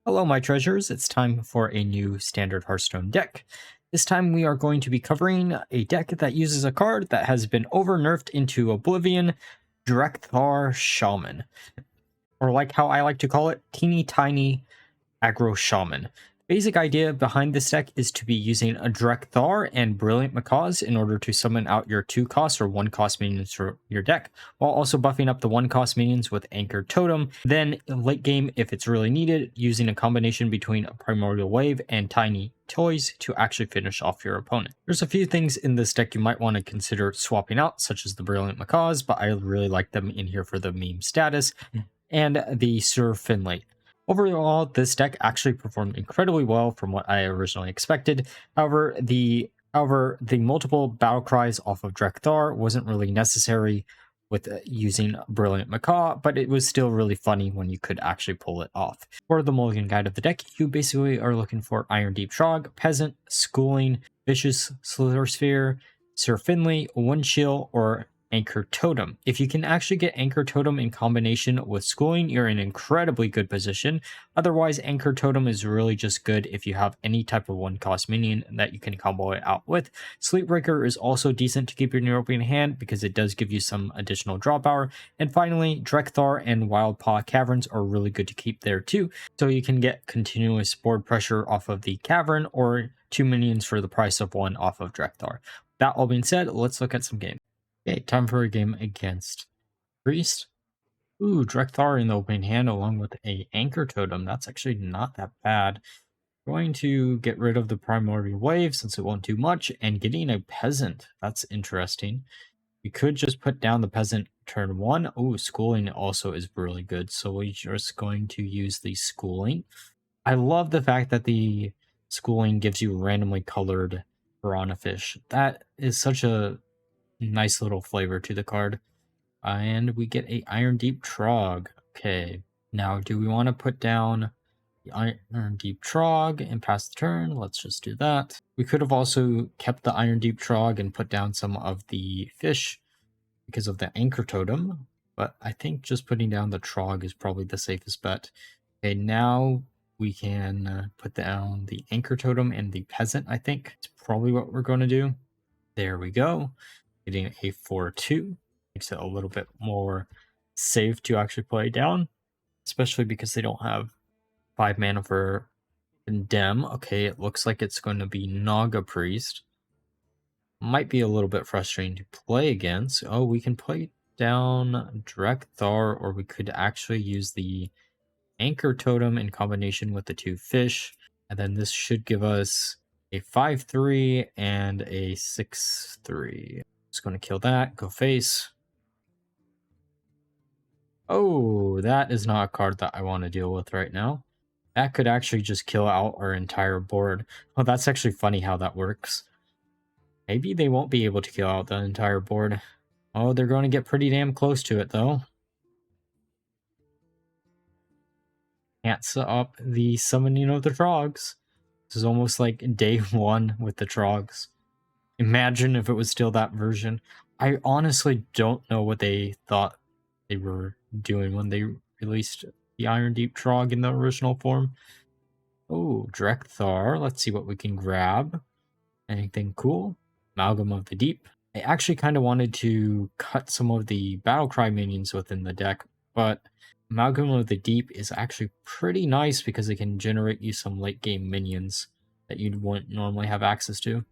Hello my treasures, it's time for a new Standard Hearthstone deck. This time we are going to be covering a deck that uses a card that has been over-nerfed into oblivion, Drek'thar Shaman. Or like how I like to call it, Teeny Tiny Aggro Shaman. The basic idea behind this deck is to be using a Drek'thar and Brilliant Macaws in order to summon out your 2-cost or 1-cost minions for your deck, while also buffing up the 1-cost minions with Anchor Totem. Then late game, if it's really needed, using a combination between a Primordial Wave and Tiny Toys to actually finish off your opponent. There's a few things in this deck you might want to consider swapping out, such as the Brilliant Macaws, but I really like them in here for the meme status, and the Sir Finlay. Overall, this deck actually performed incredibly well from what I originally expected. However, the multiple battle cries off of Drek'thar wasn't really necessary with using Brilliant Macaw, but it was still really funny when you could actually pull it off. For the Mulligan guide of the deck, you basically are looking for Iron Deep Trog, Peasant, Schooling, Vicious Slither Sphere, Sir Finlay, Wind Chill, or Anchor Totem. If you can actually get Anchor Totem in combination with Schooling, you're in incredibly good position. Otherwise, Anchor Totem is really just good if you have any type of 1-cost minion that you can combo it out with. Sleepbreaker is also decent to keep in your opening hand because it does give you some additional draw power. And finally, Drek'thar and Wildpaw Caverns are really good to keep there too, so you can get continuous board pressure off of the Cavern or 2 minions for the price of 1 off of Drek'thar. That all being said, let's look at some games. Okay, time for a game against Priest. Ooh, Drek'thar in the opening hand along with a Anchor Totem. That's actually not that bad. Going to get rid of the Primordial Wave since it won't do much, and getting a Peasant. That's interesting. We could just put down the Peasant turn 1. Ooh, Schooling also is really good, so we're just going to use the Schooling. I love the fact that the Schooling gives you randomly colored Piranha Fish. That is such a nice little flavor to the card. And we get a Iron Deep Trog. Okay, now do we want to put down the Iron Deep Trog and pass the turn? Let's just do that. We could have also kept the Iron Deep Trog and put down some of the fish because of the Anchor Totem, but I think just putting down the Trog is probably the safest bet. Okay, now we can put down the Anchor Totem and the Peasant, I think. It's probably what we're going to do. There we go. Getting a 4-2 makes it a little bit more safe to actually play down, especially because they don't have 5 mana for Condemn. Okay, it looks like it's going to be Naga Priest. Might be a little bit frustrating to play against. Oh, we can play down Drek'thar, or we could actually use the Anchor Totem in combination with the 2 fish, and then this should give us a 5-3 and a 6-3. Just going to kill that, go face. Oh, that is not a card that I want to deal with right now. That could actually just kill out our entire board. Oh, that's actually funny how that works. Maybe they won't be able to kill out the entire board. Oh, they're going to get pretty damn close to it, though. Can't set up the summoning of the Trogs. This is almost like day 1 with the Trogs. Imagine if it was still that version. I honestly don't know what they thought they were doing when they released the Iron Deep Trog in the original form. Oh, Drek'thar. Let's see what we can grab. Anything cool? Amalgam of the Deep. I actually kind of wanted to cut some of the Battlecry minions within the deck, but Amalgam of the Deep is actually pretty nice because it can generate you some late game minions that you wouldn't normally have access to.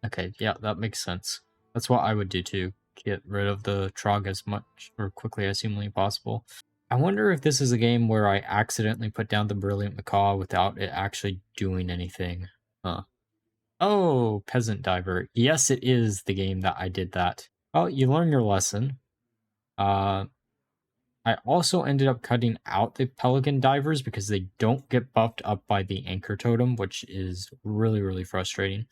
Okay, yeah, that makes sense. That's what I would do too. Get rid of the Trog as much or quickly as humanly possible. I wonder if this is a game where I accidentally put down the Brilliant Macaw without it actually doing anything. Huh. Oh, Peasant Diver. Yes, it is the game that I did that. Well, you learn your lesson. I also ended up cutting out the Pelican Divers because they don't get buffed up by the Anchor Totem, which is really, really frustrating.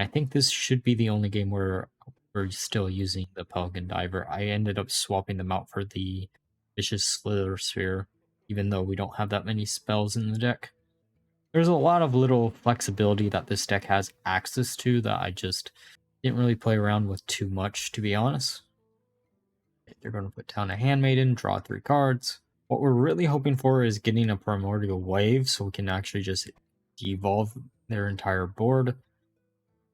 I think this should be the only game where we're still using the Pelican Diver. I ended up swapping them out for the Vicious Slither Sphere, even though we don't have that many spells in the deck. There's a lot of little flexibility that this deck has access to that I just didn't really play around with too much, to be honest. They're going to put down a Handmaiden, draw 3 cards. What we're really hoping for is getting a Primordial Wave so we can actually just devolve their entire board.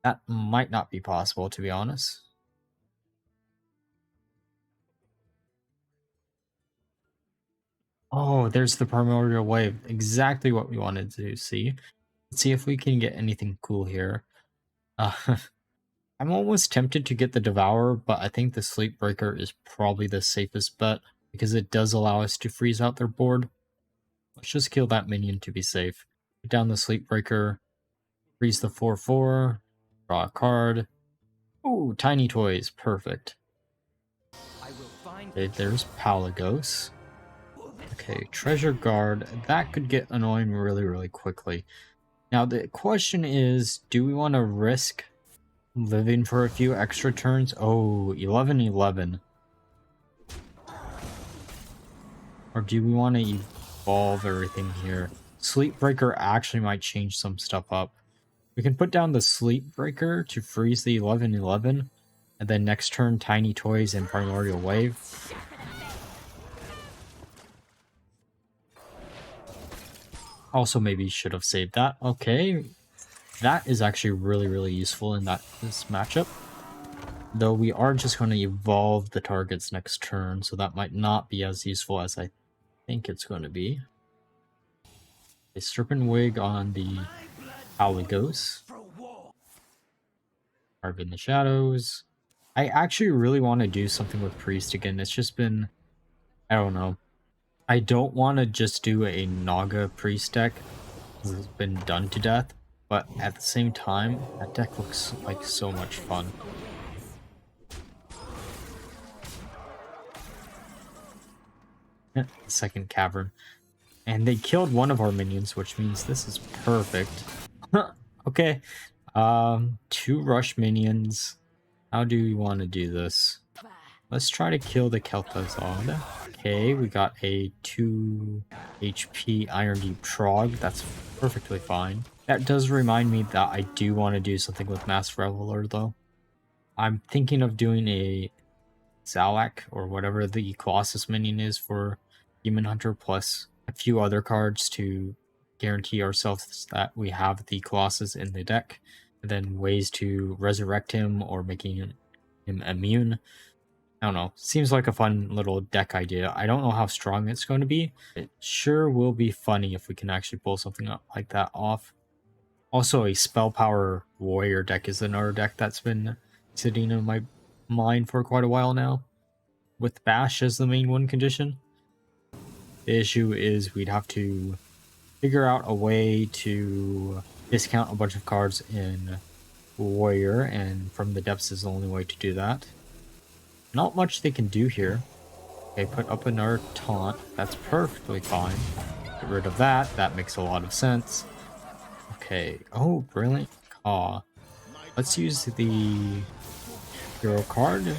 That might not be possible, to be honest. Oh, there's the Primordial Wave. Exactly what we wanted to see. Let's see if we can get anything cool here. I'm almost tempted to get the Devourer, but I think the Sleep Breaker is probably the safest bet because it does allow us to freeze out their board. Let's just kill that minion to be safe. Put down the Sleep Breaker, freeze the 4/4, draw a card. Ooh, Tiny Toys, perfect. Okay, there's Palagos. Okay, Treasure Guard, that could get annoying really quickly. Now the question is, do we want to risk living for a few extra turns? Oh, 11/11. Or do we want to evolve everything here? Sleep Breaker actually might change some stuff up. We can put down the Sleep Breaker to freeze the 11/11, and then next turn Tiny Toys and Primordial Wave. Also maybe should have saved that. Okay, that is actually really useful in this matchup. Though we are just going to evolve the targets next turn, so that might not be as useful as I think it's going to be. A Serpent Wig on the Palagos. Carve in the Shadows. I actually really want to do something with Priest again. It's just been, I don't know. I don't want to just do a Naga Priest deck, because it's been done to death, but at the same time, that deck looks like so much fun. Second Cavern. And they killed one of our minions, which means this is perfect. Okay. 2 rush minions. How do we want to do this? Let's try to kill the Kel'Thuzad. Okay, we got a 2 HP Iron Deep Trog. That's perfectly fine. That does remind me that I do want to do something with Mass Reveler, though. I'm thinking of doing a Zalak, or whatever the Colossus minion is for Demon Hunter, plus a few other cards to guarantee ourselves that we have the Colossus in the deck, and then ways to resurrect him or making him immune. I don't know. Seems like a fun little deck idea. I don't know how strong it's going to be. It sure will be funny if we can actually pull something up like that off. Also, a Spell Power Warrior deck is another deck that's been sitting in my mind for quite a while now, with Bash as the main win condition. The issue is we'd have to figure out a way to discount a bunch of cards in Warrior, and From the Depths is the only way to do that. Not much they can do here. Okay, put up another taunt. That's perfectly fine. Get rid of that. That makes a lot of sense. Okay. Oh, brilliant. Let's use the hero card.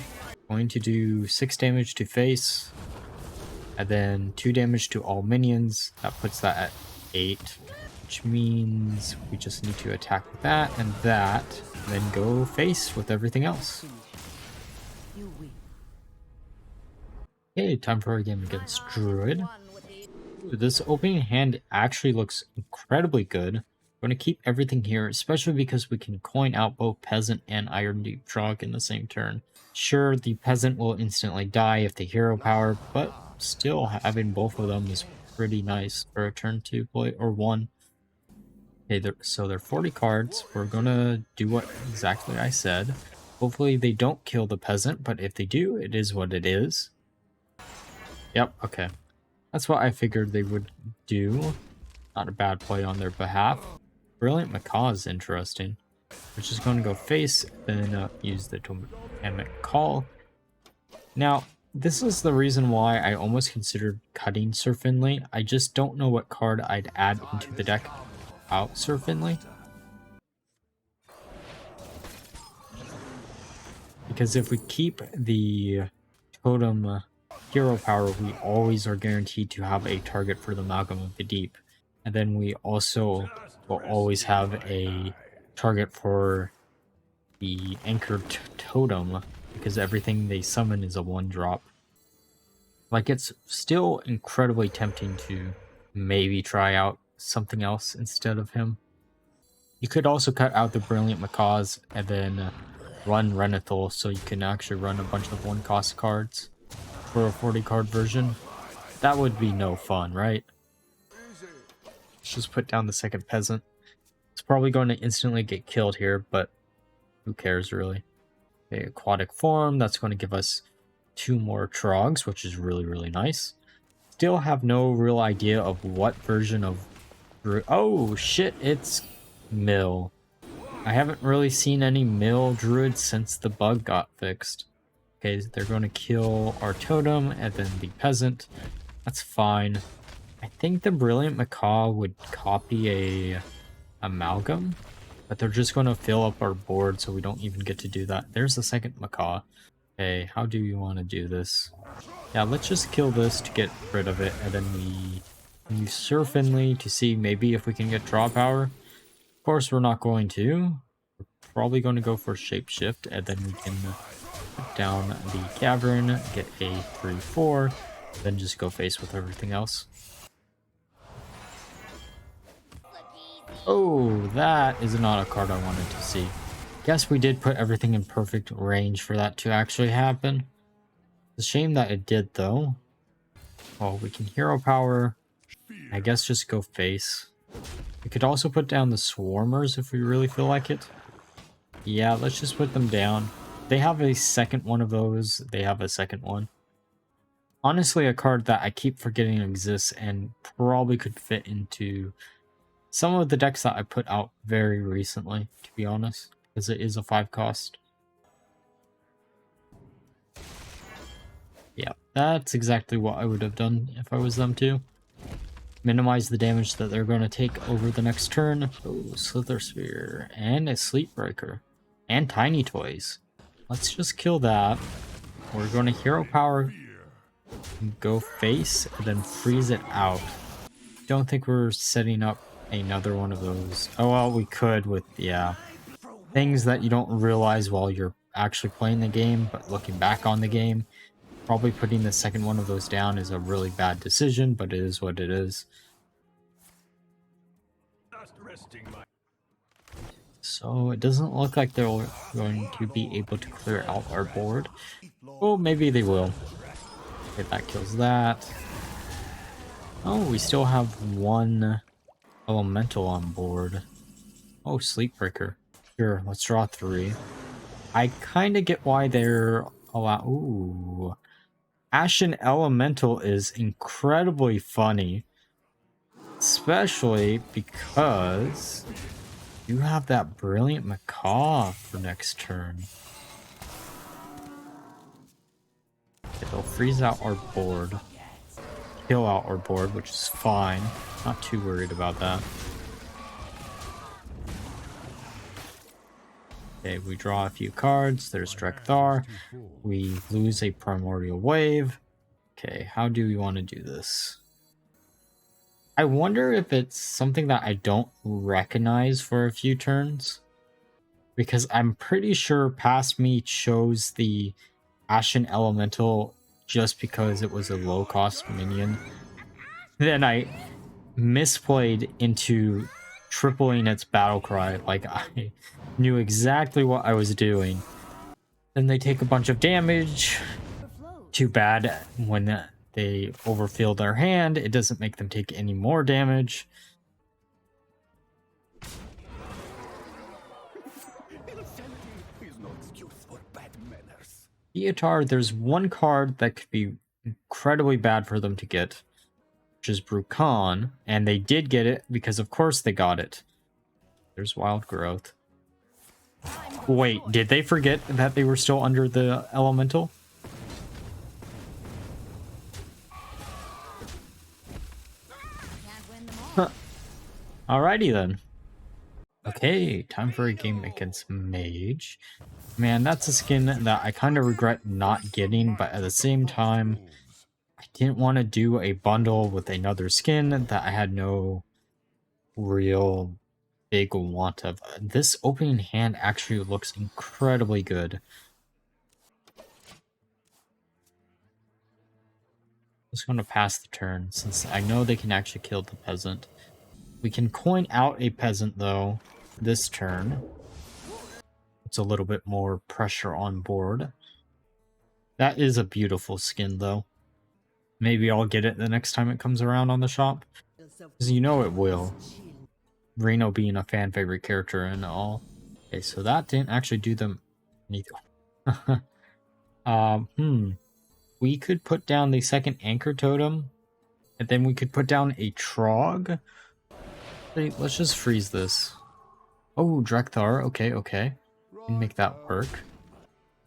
Going to do 6 damage to face. And then 2 damage to all minions. That puts that at 8. Which means we just need to attack with that and that. And then go face with everything else. Okay, time for a game against Druid. Ooh, this opening hand actually looks incredibly good. I'm going to keep everything here, especially because we can coin out both Peasant and Iron Deep Trog in the same turn. Sure, the Peasant will instantly die if they hero power, but still having both of them is pretty nice for a turn 2 play, or 1. Okay, so they're 40 cards. We're going to do what exactly I said. Hopefully they don't kill the Peasant, but if they do, it is what it is. Yep, okay. That's what I figured they would do. Not a bad play on their behalf. Brilliant Macaw is interesting. We're just going to go face, then use the Totemic Call. Now, this is the reason why I almost considered cutting Sir Finley. I just don't know what card I'd add into the deck out Sir Finley. Because if we keep the Totem hero power, we always are guaranteed to have a target for the Amalgam of the Deep. And then we also will always have a target for the Anchored Totem, because everything they summon is a 1-drop. Like, it's still incredibly tempting to maybe try out something else instead of him. You could also cut out the Brilliant Macaws and then run Renethal, so you can actually run a bunch of 1-cost cards for a 40-card version. That would be no fun, right? Let's just put down the second peasant. It's probably going to instantly get killed here, but who cares, really? Okay, aquatic form, that's going to give us 2 more Trogs, which is really, really nice. Still have no real idea of what version of... Oh, shit, it's Mill. I haven't really seen any Mill Druids since the bug got fixed. Okay, they're going to kill our totem and then the peasant. That's fine. I think the Brilliant Macaw would copy a Amalgam, but they're just going to fill up our board, so we don't even get to do that. There's the second Macaw. Okay, how do you want to do this? Yeah, let's just kill this to get rid of it, and then we use Sir Finley to see maybe if we can get draw power. Of course, we're not going to. We're probably going to go for Shapeshift, and then we can put down the Cavern, get a 3-4, then just go face with everything else. Oh, that is not a card I wanted to see. Guess we did put everything in perfect range for that to actually happen. It's a shame that it did, though. Oh, we can hero power. I guess just go face. We could also put down the Swarmers if we really feel like it. Yeah, let's just put them down. They have a second one of those. They have a second one. Honestly, a card that I keep forgetting exists and probably could fit into some of the decks that I put out very recently, to be honest, because it is a 5-cost. Yeah, that's exactly what I would have done if I was them too. Minimize the damage that they're going to take over the next turn. Oh, Slither Sphere and a Sleepbreaker and Tiny Toys. Let's just kill that. We're going to hero power, go face, and then freeze it out. Don't think we're setting up another one of those. Oh, well, we could with, yeah, things that you don't realize while you're actually playing the game, but looking back on the game, probably putting the second one of those down is a really bad decision, but it is what it is. So it doesn't look like they're going to be able to clear out our board. Oh, maybe they will. Okay, that kills that. Oh, we still have 1 elemental on board. Oh, Sleepbreaker. Sure, let's draw 3. I kind of get why they're allowed. Ooh. Ashen Elemental is incredibly funny. Especially because you have that Brilliant Macaw for next turn. It'll freeze out our board. Kill out our board, which is fine. Not too worried about that. Okay, we draw a few cards. There's Drek'thar. We lose a Primordial Wave. Okay, how do we want to do this? I wonder if it's something that I don't recognize for a few turns. Because I'm pretty sure Past Me chose the Ashen Elemental just because it was a low-cost minion. Then I misplayed into tripling its battle cry. Like, I knew exactly what I was doing. Then they take a bunch of damage. Too bad when they overfill their hand, it doesn't make them take any more damage. Vtuber, there's one card that could be incredibly bad for them to get, which is Brukan, and they did get it because of course they got it. There's Wild Growth. Wait, did they forget that they were still under the elemental? Huh. Alrighty then. Okay, time for a game against Mage. Man, that's a skin that I kind of regret not getting, but at the same time, I didn't want to do a bundle with another skin that I had no real big want of. This opening hand actually looks incredibly good. just going to pass the turn since I know they can actually kill the peasant. We can coin out a peasant though this turn. It's a little bit more pressure on board. That is a beautiful skin though. Maybe I'll get it the next time it comes around on the shop. Because you know it will. Reno being a fan favorite character and all. Okay, so that didn't actually do them anything. We could put down the second anchor totem. And then we could put down a Trog. Wait, let's just freeze this. Oh, Drek'thar. Okay, okay. We can make that work.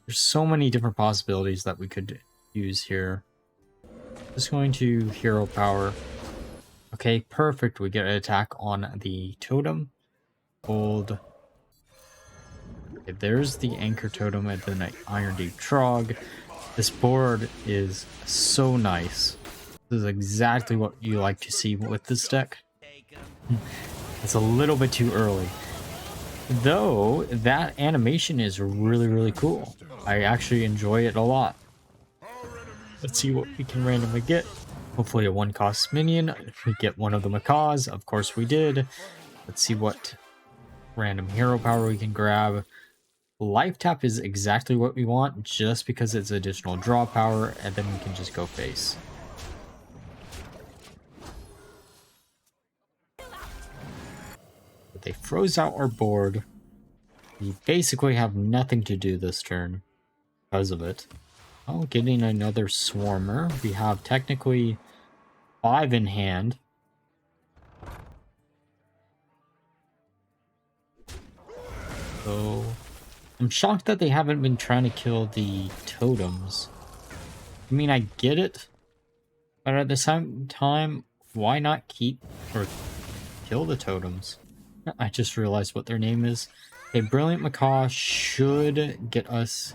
There's so many different possibilities that we could use here. Just going to hero power. Okay, perfect. We get an attack on the totem. Gold. Okay, there's the anchor totem and then Iron Deep Trog. This board is so nice. This is exactly what you like to see with this deck. It's a little bit too early. Though, that animation is really, really cool. I actually enjoy it a lot. Let's see what we can randomly get. Hopefully a 1-cost minion. We get one of the macaws. Of course we did. Let's see what random hero power we can grab. Life tap is exactly what we want just because it's additional draw power, and then we can just go face. But they froze out our board. We basically have nothing to do this turn because of it. Oh, getting another Swarmer. We have technically 5 in hand. So I'm shocked that they haven't been trying to kill the totems. I mean, I get it, but at the same time, why not keep or kill the totems? I just realized what their name is. A Brilliant Macaw should get us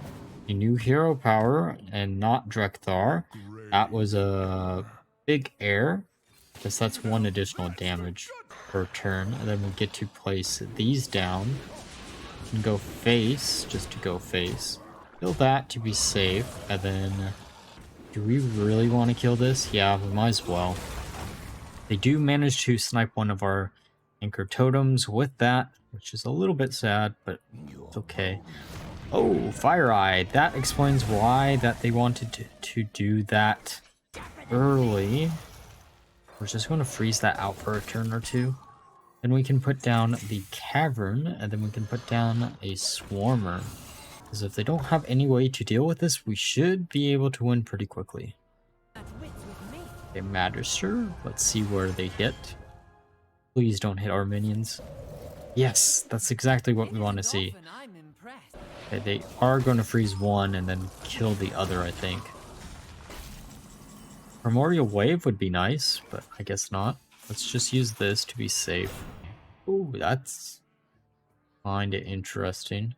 a new hero power and not Drek'thar. That was a big error, because that's 1 additional damage per turn. And then we get to place these down and go face, just to go face. Kill that to be safe, and then do we really want to kill this? Yeah, we might as well. They do manage to snipe one of our anchor totems with that, which is a little bit sad, but it's okay. Oh, Fire Eye. That explains why that they wanted to do that early. We're just going to freeze that out for a turn or two. Then we can put down the Cavern, and then we can put down a Swarmer. Because if they don't have any way to deal with this, we should be able to win pretty quickly. Okay, Magister. Let's see where they hit. Please don't hit our minions. Yes, that's exactly what we want to see. Okay, they are going to freeze one and then kill the other, I think. Primordial Wave would be nice, but I guess not. Let's just use this to be safe. Ooh, that's kind of interesting.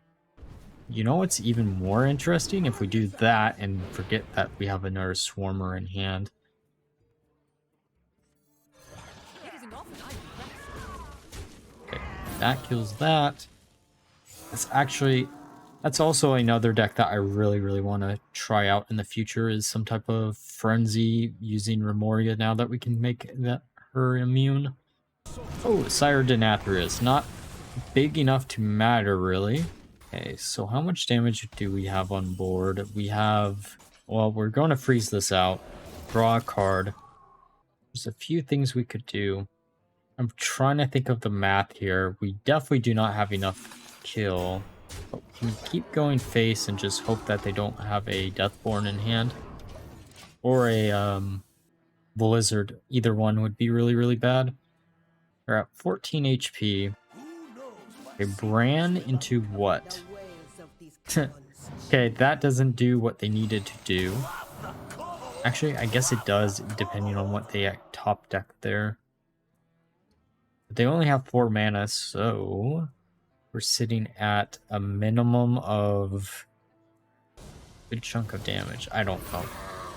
You know what's even more interesting? If we do that and forget that we have another Swarmer in hand. Okay, that kills that. That's also another deck that I really want to try out in the future, is some type of Frenzy using Remoria now that we can make her immune. Oh, Sire de Nathria is not big enough to matter, really. Okay, so how much damage do we have on board? We have... Well, we're going to freeze this out. Draw a card. There's a few things we could do. I'm trying to think of the math here. We definitely do not have enough kill. But we can keep going face and just hope that they don't have a Deathborn in hand. Or a Blizzard. Either one would be really bad. We're at 14 HP. Okay, Bran into what? Okay, that doesn't do what they needed to do. Actually, I guess it does, depending on what they top deck there. But they only have 4 mana, so we're sitting at a minimum of a good chunk of damage. I don't know.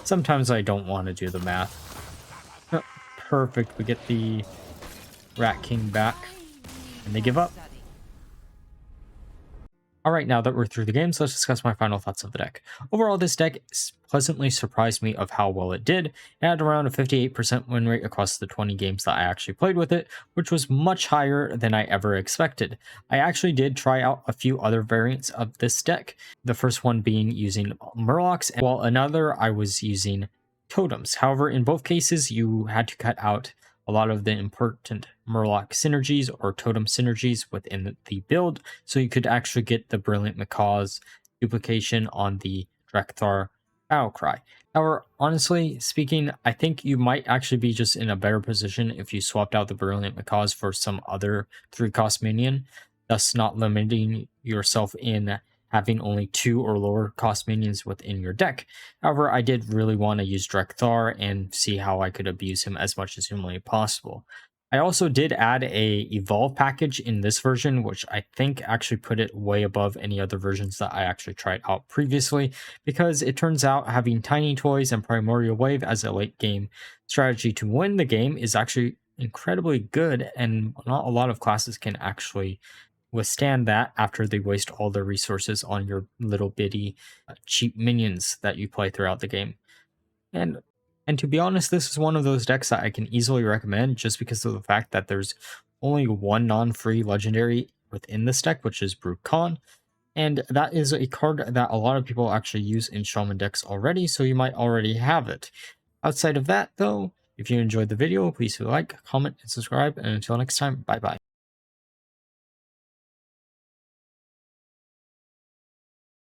Sometimes I don't want to do the math. Perfect. We get the Rat King back, and they give up. Alright, now that we're through the games, let's discuss my final thoughts of the deck. Overall, this deck pleasantly surprised me of how well it did. It had around a 58% win rate across the 20 games that I actually played with it, which was much higher than I ever expected. I actually did try out a few other variants of this deck, the first one being using Murlocs, while another I was using totems. However, in both cases, you had to cut out a lot of the important Murloc synergies or totem synergies within the build, so you could actually get the Brilliant Macaw's duplication on the Drek'thar Aggro Shaman. However, honestly speaking, I think you might actually be just in a better position if you swapped out the Brilliant Macaw's for some other 3-cost minion, thus not limiting yourself in having only 2 or lower cost minions within your deck. However, I did really want to use Drek'thar and see how I could abuse him as much as humanly possible. I also did add a evolve package in this version, which I think actually put it way above any other versions that I actually tried out previously, because it turns out having Tiny Toys and Primordial Wave as a late game strategy to win the game is actually incredibly good, and not a lot of classes can actually withstand that after they waste all their resources on your little bitty cheap minions that you play throughout the game. And to be honest, this is one of those decks that I can easily recommend just because of the fact that there's only one non-free legendary within this deck, which is Brute Khan. And that is a card that a lot of people actually use in Shaman decks already, so you might already have it. Outside of that, though, if you enjoyed the video, please like, comment, and subscribe. And until next time, bye-bye.